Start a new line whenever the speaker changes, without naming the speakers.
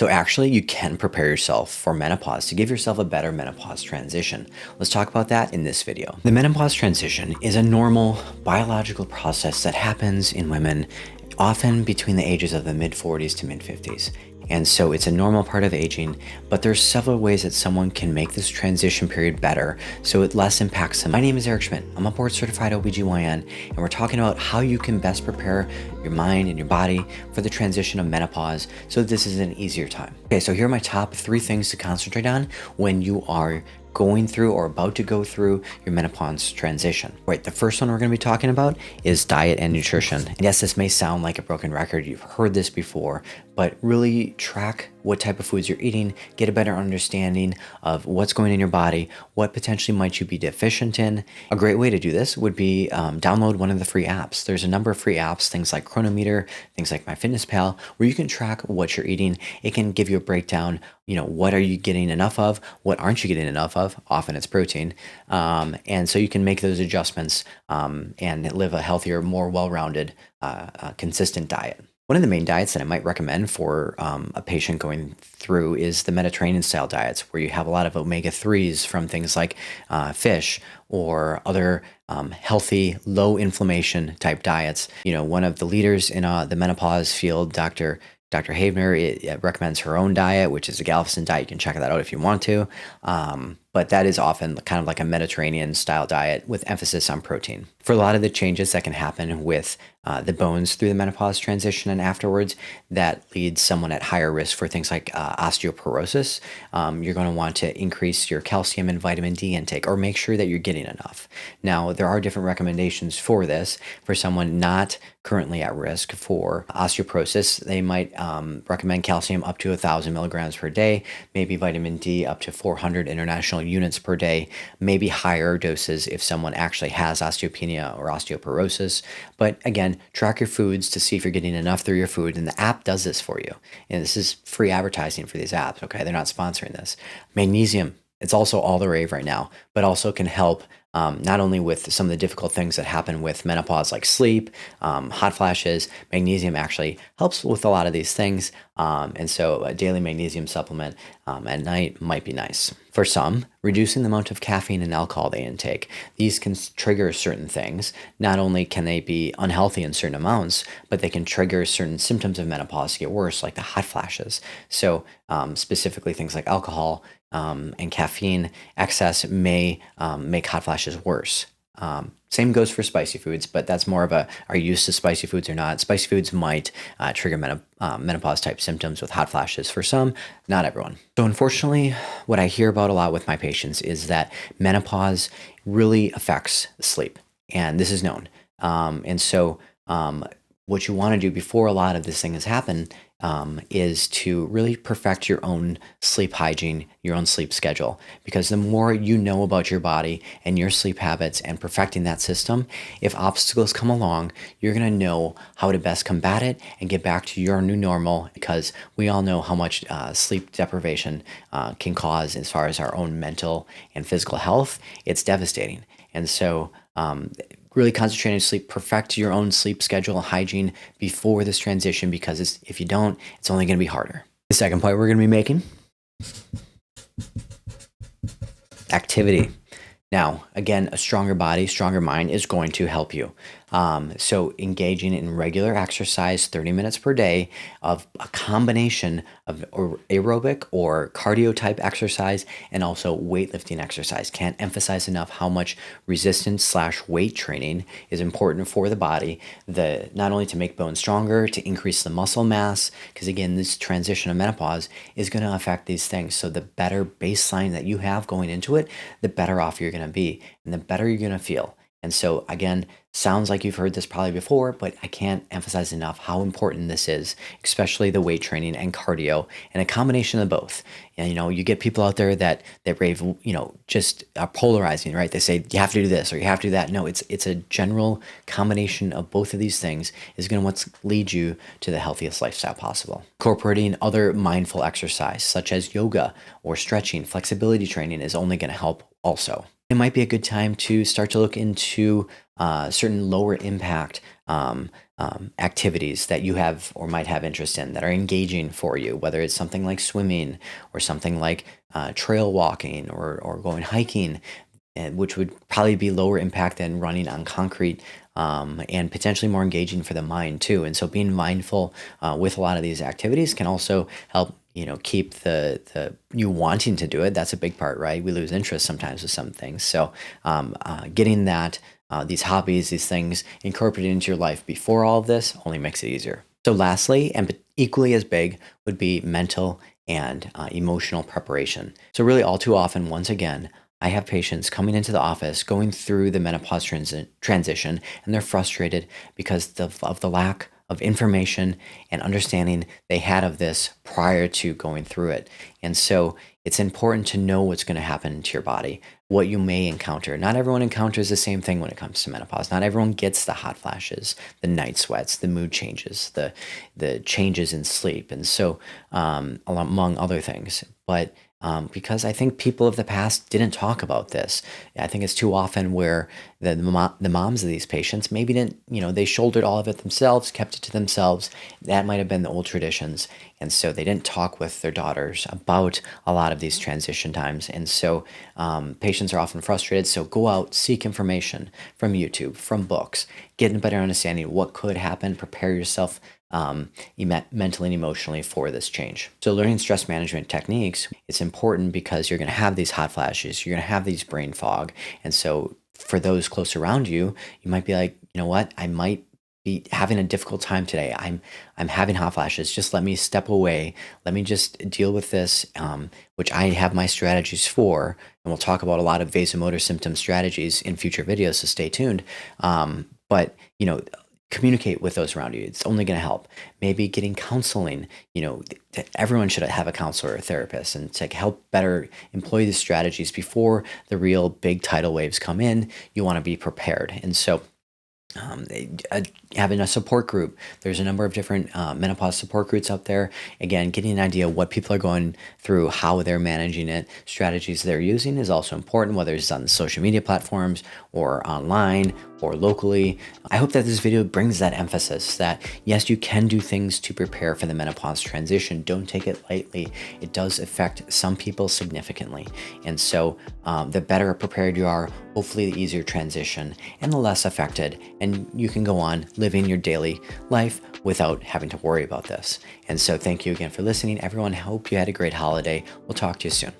So actually, you can prepare yourself for menopause to give yourself a better menopause transition. Let's talk about that in this video. The menopause transition is a normal biological process that happens in women often between the ages of the mid 40s to mid 50s. And so it's a normal part of aging, but there's several ways that someone can make this transition period better so it less impacts them. My name is Eric Schmidt. I'm a board certified OBGYN, and we're talking about how you can best prepare your mind and your body for the transition of menopause so this is an easier time. Okay, so here are my top 3 things to concentrate on when you are going through or about to go through your menopause transition. Right, the first one we're going to be talking about is diet and nutrition. And yes, this may sound like a broken record. You've heard this before, but really track what type of foods you're eating, get a better understanding of what's going in your body, what potentially might you be deficient in. A great way to do this would be download one of the free apps. There's a number of free apps, things like Chronometer, things like MyFitnessPal, where you can track what you're eating. It can give you a breakdown, what are you getting enough of, what aren't you getting enough of, often it's protein, and so you can make those adjustments and live a healthier, more well-rounded, consistent diet. One of the main diets that I might recommend for a patient going through is the Mediterranean style diets, where you have a lot of omega-3s from things like fish or other healthy, low inflammation type diets. One of the leaders in the menopause field, Dr. Havener, recommends her own diet, which is the Galveston diet. You can check that out if you want to. But that is often kind of like a Mediterranean style diet with emphasis on protein. For a lot of the changes that can happen with the bones through the menopause transition and afterwards, that leads someone at higher risk for things like osteoporosis. You're going to want to increase your calcium and vitamin D intake or make sure that you're getting enough. Now, there are different recommendations for this. For someone not currently at risk for osteoporosis, they might recommend calcium up to 1,000 milligrams per day, maybe vitamin D up to 400 international units per day, maybe higher doses if someone actually has osteopenia or osteoporosis. But again, track your foods to see if you're getting enough through your food, and the app does this for you. And this is free advertising for these apps, okay? They're not sponsoring this. Magnesium, it's also all the rave right now, but also can help not only with some of the difficult things that happen with menopause, like sleep, hot flashes. Magnesium actually helps with a lot of these things. And so a daily magnesium supplement at night might be nice. For some, reducing the amount of caffeine and alcohol they intake. These can trigger certain things. Not only can they be unhealthy in certain amounts, but they can trigger certain symptoms of menopause to get worse, like the hot flashes. So specifically things like alcohol and caffeine excess may make hot flashes worse. Same goes for spicy foods, but that's more of are you used to spicy foods or not? Spicy foods might trigger menopause type symptoms with hot flashes for some, not everyone. So unfortunately, what I hear about a lot with my patients is that menopause really affects sleep, and this is known. And so what you want to do before a lot of this thing has happened is to really perfect your own sleep hygiene, your own sleep schedule. Because the more you know about your body and your sleep habits and perfecting that system, if obstacles come along, you're going to know how to best combat it and get back to your new normal, because we all know how much sleep deprivation can cause as far as our own mental and physical health. It's devastating. And so really concentrate on sleep, perfect your own sleep schedule, hygiene before this transition, because if you don't, it's only going to be harder. The second point we're going to be making, activity. Now, again, a stronger body, stronger mind is going to help you. So engaging in regular exercise, 30 minutes per day, of a combination of aerobic or cardio type exercise and also weightlifting exercise. Can't emphasize enough how much resistance / weight training is important for the body, not only to make bones stronger, to increase the muscle mass, because again, this transition of menopause is going to affect these things. So the better baseline that you have going into it, the better off you're going to be and the better you're going to feel. And so again, sounds like you've heard this probably before, but I can't emphasize enough how important this is, especially the weight training and cardio, and a combination of both. And you get people out there that rave, just are polarizing, right? They say you have to do this or you have to do that. No, it's a general combination of both of these things is going to lead you to the healthiest lifestyle possible. Incorporating other mindful exercise such as yoga or stretching, flexibility training is only going to help also. It might be a good time to start to look into certain lower impact activities that you have or might have interest in that are engaging for you, whether it's something like swimming or something like trail walking or going hiking, which would probably be lower impact than running on concrete, and potentially more engaging for the mind too. And so being mindful with a lot of these activities can also help, keep the you wanting to do it. That's a big part, right? We lose interest sometimes with some things. So getting these hobbies, these things incorporated into your life before all of this only makes it easier. So lastly, and equally as big, would be mental and emotional preparation. So really all too often, once again, I have patients coming into the office going through the menopause transition, and they're frustrated because of the lack of information and understanding they had of this prior to going through it. And so it's important to know what's going to happen to your body, what you may encounter. Not everyone encounters the same thing when it comes to menopause. Not everyone gets the hot flashes, the night sweats, the mood changes, the changes in sleep, and so among other things. But because I think people of the past didn't talk about this. I think it's too often where the moms of these patients maybe didn't, they shouldered all of it themselves, kept it to themselves. That might have been the old traditions. And so they didn't talk with their daughters about a lot of these transition times. And so patients are often frustrated. So go out, seek information from YouTube, from books, get a better understanding of what could happen, prepare yourself mentally and emotionally for this change. So learning stress management techniques, it's important because you're going to have these hot flashes, you're going to have these brain fog. And so for those close around you, you might be like, you know what, I might be having a difficult time today. I'm having hot flashes. Just let me step away. Let me just deal with this, which I have my strategies for. And we'll talk about a lot of vasomotor symptom strategies in future videos, so stay tuned. But, communicate with those around you. It's only going to help. Maybe getting counseling, everyone should have a counselor or a therapist, and to help better employ these strategies before the real big tidal waves come in, you want to be prepared. And so having a support group. There's a number of different menopause support groups out there. Again, getting an idea of what people are going through, how they're managing it, strategies they're using is also important, whether it's on the social media platforms or online or locally. I hope that this video brings that emphasis that yes, you can do things to prepare for the menopause transition. Don't take it lightly. It does affect some people significantly. And so the better prepared you are, hopefully the easier transition and the less affected. And you can go on living your daily life without having to worry about this. And so thank you again for listening, everyone. Hope you had a great holiday. We'll talk to you soon.